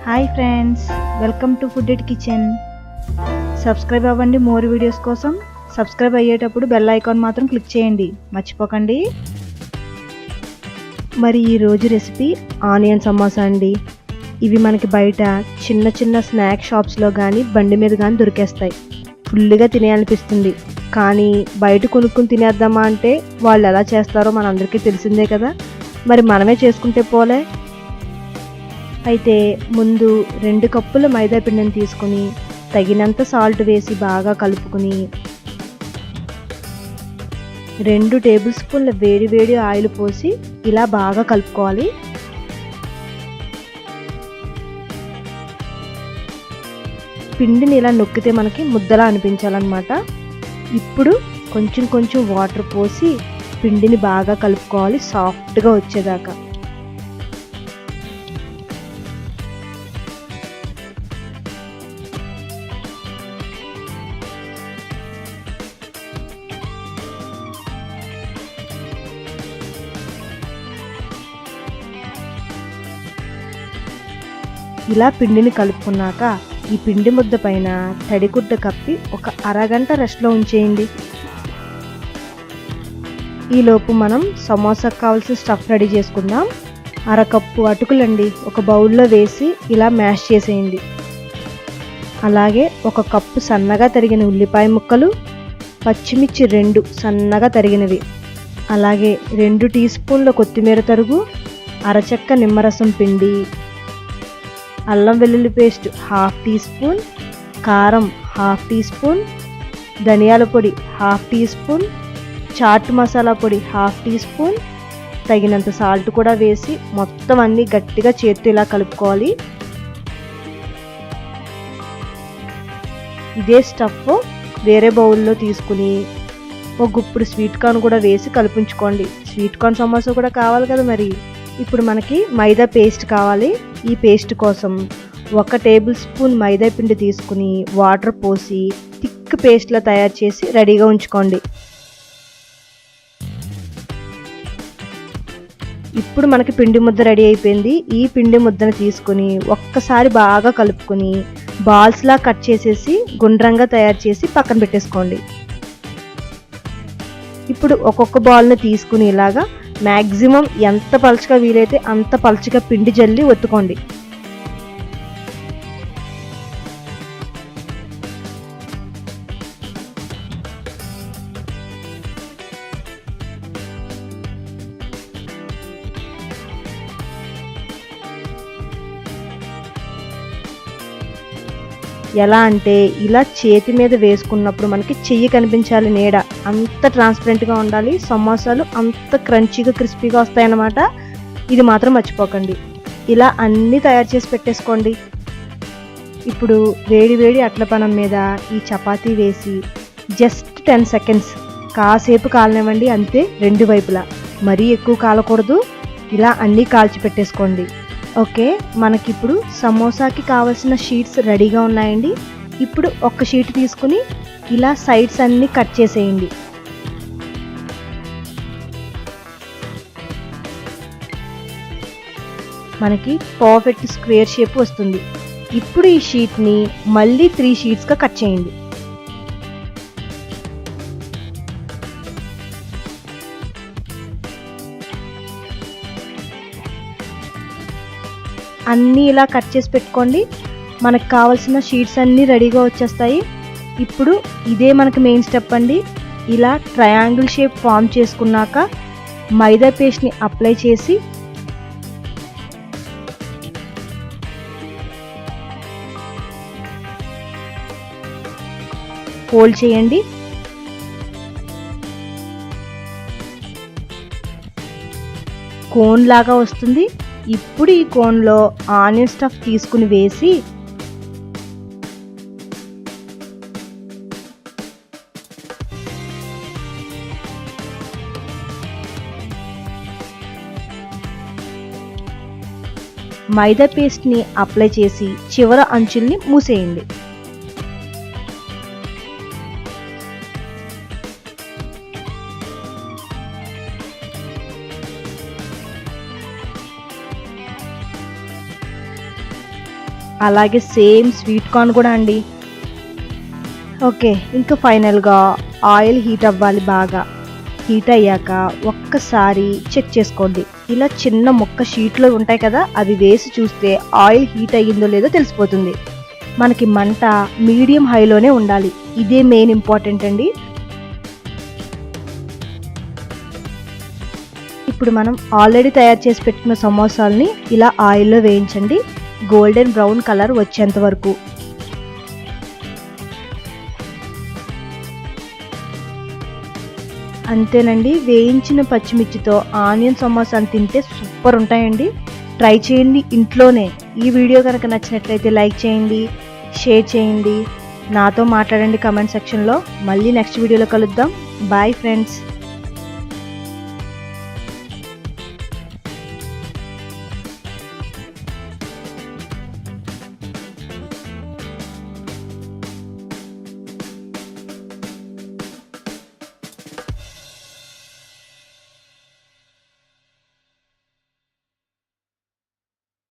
Hi friends, welcome to food at kitchen. Subscribe అవ్వండి more videos కోసం. Subscribe అయ్యేటప్పుడు bell icon మాత్రం click చేయండి, మర్చిపోకండి. మరి ఈరోజు రెసిపీ ఆనియన్ సమోసా అండి. ఇవి మనకి బయట చిన్న చిన్న స్నాక్ షాప్స్లో కానీ బండి మీద కానీ దొరికేస్తాయి. ఫుల్గా తినేయాలనిపిస్తుంది, కానీ బయట కొనుక్కుని తినేద్దామా అంటే వాళ్ళు ఎలా చేస్తారో మనందరికీ తెలిసిందే కదా. మరి మనమే చేసుకుంటే పోలే. అయితే ముందు 2 కప్పుల మైదా పిండిని తీసుకుని తగినంత సాల్ట్ వేసి బాగా కలుపుకుని 2 టేబుల్ స్పూన్ల వేడి వేడి ఆయిల్ పోసి ఇలా బాగా కలుపుకోవాలి. పిండిని ఇలా నొక్కితే మనకి ముద్దలా అనిపించాలన్నమాట. ఇప్పుడు కొంచెం కొంచెం వాటర్ పోసి పిండిని బాగా కలుపుకోవాలి, సాఫ్ట్గా వచ్చేదాకా. ఇలా పిండిని కలుపుకున్నాక ఈ పిండి ముద్ద పైన తడిగుడ్డ కప్పి ఒక అరగంట రెస్ట్లో ఉంచేయండి. ఈలోపు మనం సమోసాకు కావాల్సిన స్టఫ్ రెడీ చేసుకుందాం. 1/2 కప్పు అటుకులండి ఒక బౌల్లో వేసి ఇలా మ్యాష్ చేసేయండి. అలాగే 1 కప్పు సన్నగా తరిగిన ఉల్లిపాయ ముక్కలు, పచ్చిమిర్చి 2 సన్నగా తరిగినవి, అలాగే 2 టీ స్పూన్ల కొత్తిమీర తరుగు, అరచెక్క నిమ్మరసం పిండి, అల్లం వెల్లుల్లి పేస్ట్ 1/2 టీ స్పూన్, కారం 1/2 టీ స్పూన్, ధనియాల పొడి 1/2 టీ స్పూన్, చాట్ మసాలా పొడి 1/2 టీ స్పూన్, తగినంత సాల్ట్ కూడా వేసి మొత్తం అన్నీ గట్టిగా చేత్తో ఇలా కలుపుకోవాలి. ఇదే స్టఫ్ వేరే బౌల్లో తీసుకుని ఒక గుప్పుడు స్వీట్ కార్న్ కూడా వేసి కలుపుంచుకోండి. స్వీట్ కార్న్ సమోసా కూడా కావాలి కదా. మరి ఇప్పుడు మనకి మైదా పేస్ట్ కావాలి. ఈ పేస్ట్ కోసం 1 టేబుల్ స్పూన్ మైదా పిండి తీసుకుని వాటర్ పోసి థిక్ పేస్ట్లా తయారు చేసి రెడీగా ఉంచుకోండి. ఇప్పుడు మనకి పిండి ముద్ద రెడీ అయిపోయింది. ఈ పిండి ముద్దను తీసుకుని ఒక్కసారి బాగా కలుపుకొని బాల్స్లా కట్ చేసేసి గుండ్రంగా తయారు చేసి పక్కన పెట్టేసుకోండి. ఇప్పుడు ఒక్కొక్క బాల్ని తీసుకుని ఇలాగా మ్యాక్సిమం ఎంత పలుచగా వీలైతే అంత పలుచగా పిండి జల్లి ఒత్తుకోండి. ఎలా అంటే ఇలా చేతి మీద వేసుకున్నప్పుడు మనకి చెయ్యి కనిపించాలి, నీడ అంత ట్రాన్స్పరెంట్గా ఉండాలి. సమోసాలు అంత క్రంచీగా క్రిస్పీగా వస్తాయన్నమాట. ఇది మాత్రం మర్చిపోకండి. ఇలా అన్నీ తయారు చేసి పెట్టేసుకోండి. ఇప్పుడు వేడి వేడి అట్ల పనం మీద ఈ చపాతీ వేసి జస్ట్ 10 సెకండ్స్ కాసేపు కాలనివ్వండి, అంతే. 2 వైపులా మరీ ఎక్కువ కాలకూడదు. ఇలా అన్నీ కాల్చి పెట్టేసుకోండి. ఓకే, మనకిప్పుడు సమోసాకి కావాల్సిన షీట్స్ రెడీగా ఉన్నాయండి. ఇప్పుడు ఒక షీట్ తీసుకుని ఇలా సైడ్స్ అన్నీ కట్ చేసేయండి. మనకి పర్ఫెక్ట్ స్క్వేర్ షేప్ వస్తుంది. ఇప్పుడు ఈ షీట్ని మళ్ళీ 3 షీట్స్గా కట్ చేయండి. అన్నీ ఇలా కట్ చేసి పెట్టుకోండి. మనకు కావాల్సిన షీట్స్ అన్నీ రెడీగా వచ్చేస్తాయి. ఇప్పుడు ఇదే మనకి మెయిన్ స్టెప్ అండి. ఇలా ట్రయాంగిల్ షేప్ ఫామ్ చేసుకున్నాక మైదా పేస్ట్ని అప్లై చేసి ఫోల్డ్ చేయండి. కోన్ లాగా వస్తుంది. ఇప్పుడు ఈ కోన్లో ఆనియన్ స్టఫ్ తీసుకుని వేసి మైదా పేస్ట్ని అప్లై చేసి చివర అంచుల్ని మూసేయండి. అలాగే సేమ్ స్వీట్ కార్న్ కూడా అండి. ఓకే, ఇంకా ఫైనల్గా ఆయిల్ హీట్ అవ్వాలి. బాగా హీట్ అయ్యాక ఒక్కసారి చెక్ చేసుకోండి. ఇలా చిన్న ముక్క షీట్లో ఉంటాయి కదా, అవి వేసి చూస్తే ఆయిల్ హీట్ అయ్యిందో లేదో తెలిసిపోతుంది. మనకి మంట మీడియం హైలోనే ఉండాలి. ఇదే మెయిన్ ఇంపార్టెంట్ అండి. ఇప్పుడు మనం ఆల్రెడీ తయారు చేసి పెట్టుకున్న సమోసాలని ఇలా ఆయిల్లో వేయించండి, గోల్డెన్ బ్రౌన్ కలర్ వచ్చేంత వరకు. అంతేనండి, వేయించిన పచ్చిమిర్చితో ఆనియన్ సమోసాలు తింటే సూపర్ ఉంటాయండి. ట్రై చేయండి ఇంట్లోనే. ఈ వీడియో కనుక నచ్చినట్లయితే లైక్ చేయండి, షేర్ చేయండి, నాతో మాట్లాడండి కమెంట్ సెక్షన్లో. మళ్ళీ నెక్స్ట్ వీడియోలో కలుద్దాం. Bye friends.